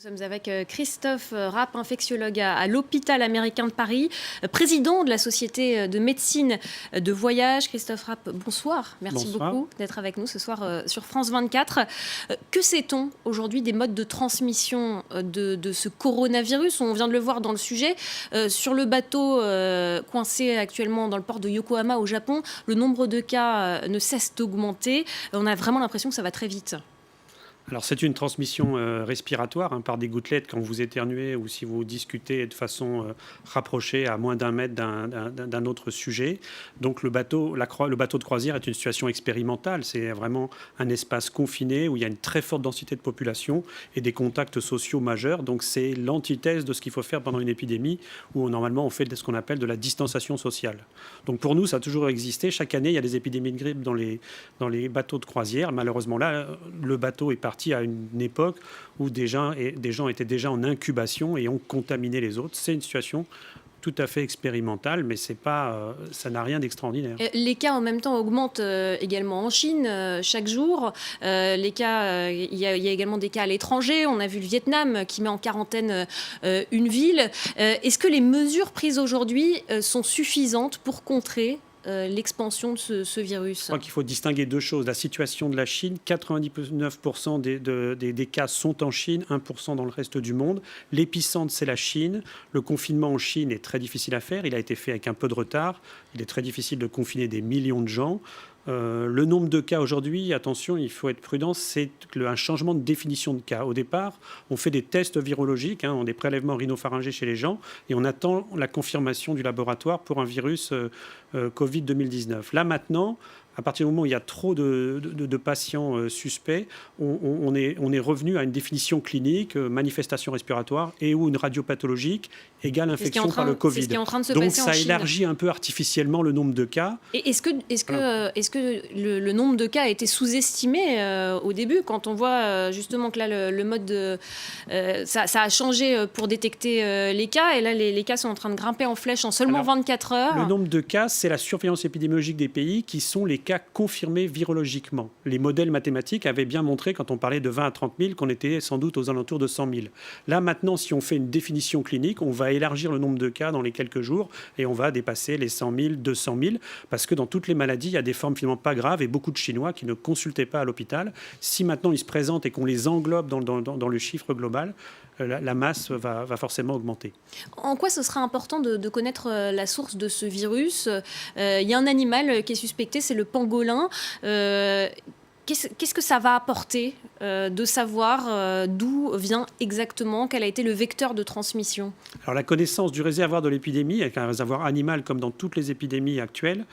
Nous sommes avec Christophe Rapp, infectiologue à l'hôpital américain de Paris, président de la Société de médecine de voyage. Christophe Rapp, bonsoir. Merci beaucoup d'être avec nous ce soir sur France 24. Que sait-on aujourd'hui des modes de transmission de ce coronavirus? On vient de le voir dans le sujet. Sur le bateau coincé actuellement dans le port de Yokohama au Japon, le nombre de cas ne cesse d'augmenter. On a vraiment l'impression que ça va très vite. Alors c'est une transmission respiratoire par des gouttelettes quand vous éternuez ou si vous discutez de façon rapprochée à moins d'un mètre d'un autre sujet. Donc le bateau de croisière est une situation expérimentale. C'est vraiment un espace confiné où il y a une très forte densité de population et des contacts sociaux majeurs. Donc c'est l'antithèse de ce qu'il faut faire pendant une épidémie où normalement on fait ce qu'on appelle de la distanciation sociale. Donc pour nous ça a toujours existé. Chaque année il y a des épidémies de grippe dans les bateaux de croisière. Malheureusement là le bateau est parti à une époque où des gens étaient déjà en incubation et ont contaminé les autres. C'est une situation tout à fait expérimentale, mais ça n'a rien d'extraordinaire. Les cas en même temps augmentent également en Chine chaque jour. Les cas, il y a également des cas à l'étranger. On a vu le Vietnam qui met en quarantaine une ville. Est-ce que les mesures prises aujourd'hui sont suffisantes pour contrer l'expansion de ce virus? Je crois qu'il faut distinguer deux choses. La situation de la Chine, 99% des cas sont en Chine, 1% dans le reste du monde. L'épicentre, c'est la Chine. Le confinement en Chine est très difficile à faire. Il a été fait avec un peu de retard. Il est très difficile de confiner des millions de gens. Le nombre de cas aujourd'hui, attention, il faut être prudent, c'est un changement de définition de cas. Au départ, on fait des tests virologiques, des prélèvements rhinopharyngés chez les gens, et on attend la confirmation du laboratoire pour un virus Covid 2019. Là maintenant, à partir du moment où il y a trop de patients suspects, on est revenu à une définition clinique, manifestation respiratoire et ou une radiopathologique égale infection par le Covid. Donc ça élargit un peu artificiellement le nombre de cas. Et est-ce que le nombre de cas a été sous-estimé au début, quand on voit justement que là le mode ça a changé pour détecter les cas, et là les cas sont en train de grimper en flèche en seulement 24 heures. Le nombre de cas, c'est la surveillance épidémiologique des pays qui sont les cas confirmés virologiquement. Les modèles mathématiques avaient bien montré, quand on parlait de 20 à 30 000, qu'on était sans doute aux alentours de 100 000. Là, maintenant, si on fait une définition clinique, on va élargir le nombre de cas dans les quelques jours et on va dépasser les 100 000, 200 000, parce que dans toutes les maladies, il y a des formes finalement pas graves et beaucoup de Chinois qui ne consultaient pas à l'hôpital. Si maintenant ils se présentent et qu'on les englobe dans le chiffre global, la masse va forcément augmenter. En quoi ce sera important de connaître la source de ce virus? Il y a un animal qui est suspecté, c'est le pangolin. Qu'est-ce que ça va apporter de savoir d'où vient exactement, quel a été le vecteur de transmission? Alors la connaissance du réservoir de l'épidémie, avec un réservoir animal comme dans toutes les épidémies actuelles,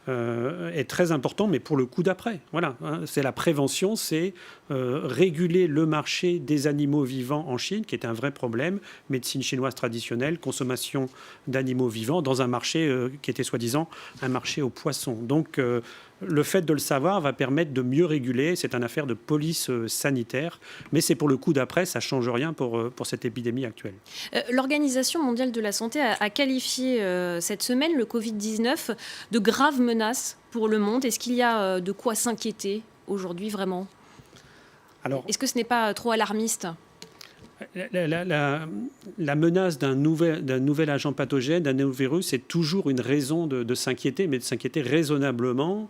est très important, mais pour le coup d'après. Voilà, c'est la prévention, c'est réguler le marché des animaux vivants en Chine, qui est un vrai problème. Médecine chinoise traditionnelle, consommation d'animaux vivants dans un marché qui était soi-disant un marché aux poissons. Donc le fait de le savoir va permettre de mieux réguler. C'est une affaire de police sanitaire, mais c'est pour le coup d'après, ça ne change rien pour cette épidémie actuelle. L'Organisation mondiale de la santé a qualifié cette semaine le Covid-19 de grave menace pour le monde. Est-ce qu'il y a de quoi s'inquiéter aujourd'hui vraiment? Est-ce que ce n'est pas trop alarmiste? La menace d'un nouvel agent pathogène, d'un nouveau virus, c'est toujours une raison de s'inquiéter, mais de s'inquiéter raisonnablement,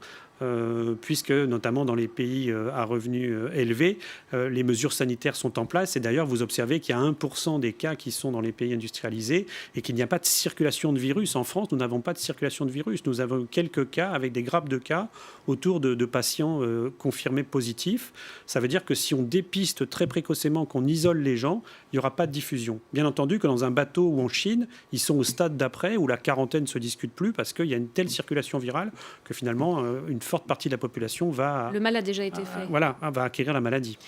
puisque notamment dans les pays à revenus élevés, les mesures sanitaires sont en place. Et d'ailleurs, vous observez qu'il y a 1% des cas qui sont dans les pays industrialisés et qu'il n'y a pas de circulation de virus. En France, nous n'avons pas de circulation de virus. Nous avons quelques cas avec des grappes de cas autour de patients confirmés positifs. Ça veut dire que si on dépiste très précocement, qu'on isole les gens, il n'y aura pas de diffusion. Bien entendu que dans un bateau ou en Chine, ils sont au stade d'après où la quarantaine ne se discute plus parce qu'il y a une telle circulation virale que finalement, une forte partie de la population va... Le mal a déjà été fait. Va acquérir la maladie.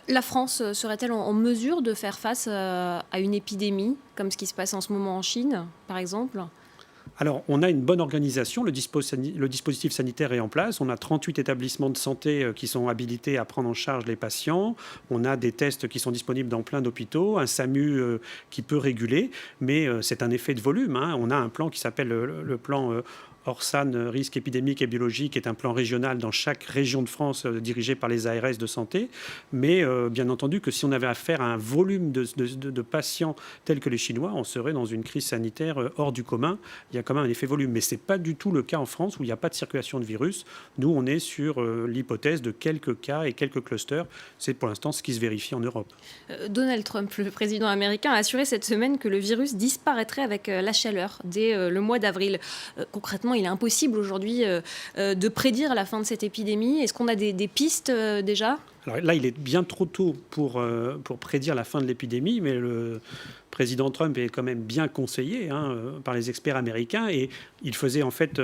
La France serait-elle en mesure de faire face à une épidémie, comme ce qui se passe en ce moment en Chine, par exemple ? Alors, on a une bonne organisation. Le dispositif sanitaire est en place. On a 38 établissements de santé qui sont habilités à prendre en charge les patients. On a des tests qui sont disponibles dans plein d'hôpitaux, un SAMU qui peut réguler, mais c'est un effet de volume. On a un plan qui s'appelle le plan Orsan, risque épidémique et biologique, est un plan régional dans chaque région de France dirigé par les ARS de santé. Mais bien entendu que si on avait affaire à un volume de patients tels que les Chinois, on serait dans une crise sanitaire hors du commun. Il y a quand même un effet volume. Mais ce n'est pas du tout le cas en France où il n'y a pas de circulation de virus. Nous, on est sur l'hypothèse de quelques cas et quelques clusters. C'est pour l'instant ce qui se vérifie en Europe. Donald Trump, le président américain, a assuré cette semaine que le virus disparaîtrait avec la chaleur dès le mois d'avril. Concrètement, il est impossible aujourd'hui de prédire la fin de cette épidémie. Est-ce qu'on a des pistes déjà ? Alors là, il est bien trop tôt pour prédire la fin de l'épidémie, mais le président Trump est quand même bien conseillé par les experts américains, et il faisait en fait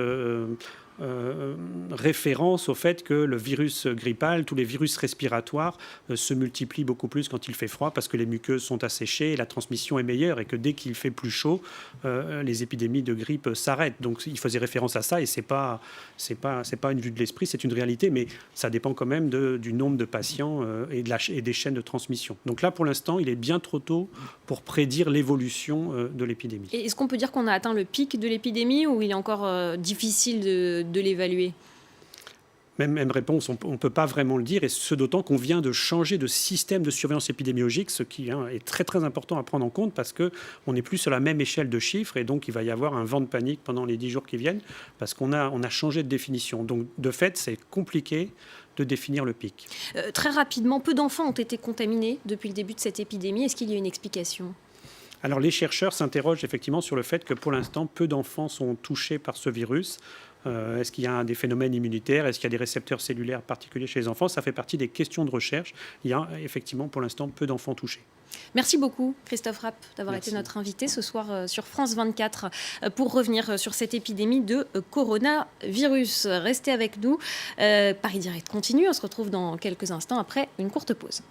référence au fait que le virus grippal, tous les virus respiratoires se multiplient beaucoup plus quand il fait froid parce que les muqueuses sont asséchées et la transmission est meilleure, et que dès qu'il fait plus chaud, les épidémies de grippe s'arrêtent. Donc il faisait référence à ça, et c'est pas une vue de l'esprit, c'est une réalité, mais ça dépend quand même du nombre de patients et des chaînes de transmission. Donc là, pour l'instant, il est bien trop tôt pour prédire l'évolution de l'épidémie. Et est-ce qu'on peut dire qu'on a atteint le pic de l'épidémie, ou il est encore difficile de l'évaluer ? Même réponse, on ne peut pas vraiment le dire, et ce d'autant qu'on vient de changer de système de surveillance épidémiologique, ce qui est très très important à prendre en compte, parce qu'on n'est plus sur la même échelle de chiffres, et donc il va y avoir un vent de panique pendant les 10 jours qui viennent, parce qu'on a changé de définition. Donc de fait, c'est compliqué de définir le pic. Très rapidement, peu d'enfants ont été contaminés depuis le début de cette épidémie. Est-ce qu'il y a une explication ? Alors les chercheurs s'interrogent effectivement sur le fait que pour l'instant, peu d'enfants sont touchés par ce virus. Est-ce qu'il y a des phénomènes immunitaires? Est-ce qu'il y a des récepteurs cellulaires particuliers chez les enfants? Ça fait partie des questions de recherche. Il y a effectivement pour l'instant peu d'enfants touchés. Merci beaucoup Christophe Rapp d'avoir été notre invité ce soir sur France 24 pour revenir sur cette épidémie de coronavirus. Restez avec nous. Paris Direct continue. On se retrouve dans quelques instants après une courte pause.